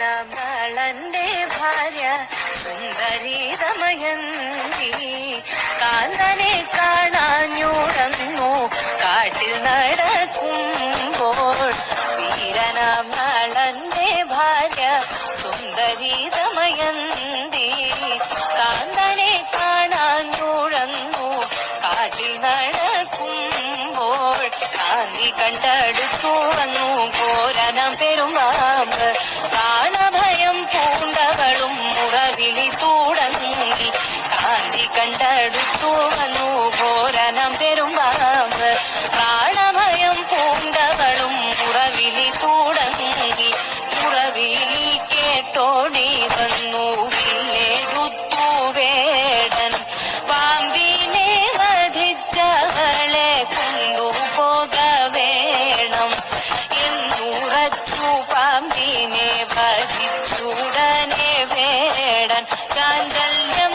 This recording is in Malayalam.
വീരനാം നളന്റെ ഭാര്യ സുന്ദരി ദമയന്തി കാന്തനെ കാണാഞ്ഞുടന്നു കാട്ടിൽ നടക്കുമ്പോൾ. വീരനാം നളന്റെ ഭാര്യ സുന്ദരി ദമയന്തി കാന്തനെ കാണാഞ്ഞുടന്നു കാട്ടിൽ നടക്കുമ്പോൾ. കാന്തി കണ്ടടുത്തു വന്നു ഘോരനാം പെരുമ്പാമ്പ്. പ്രാണഭയം പൂണ്ടവളും മുറവിളി തുടങ്ങി. കാന്തി കണ്ടടുത്തു വന്നു ഘോരനാം പെരുമ്പാമ്പ്. പ്രാണഭയം പൂണ്ടവളും മുറവിളി തുടങ്ങി. മുറവിളി കേട്ടോടി വന്നു വില്ലെടുത്തു വേടൻ. പാമ്പിനെ വധിച്ചവളെ കൊണ്ടുപോക വേണം എന്നുറച്ചു. പാമ്പിനെ വധിച്ചുടനെ വേടൻ ചാഞ്ചല്യം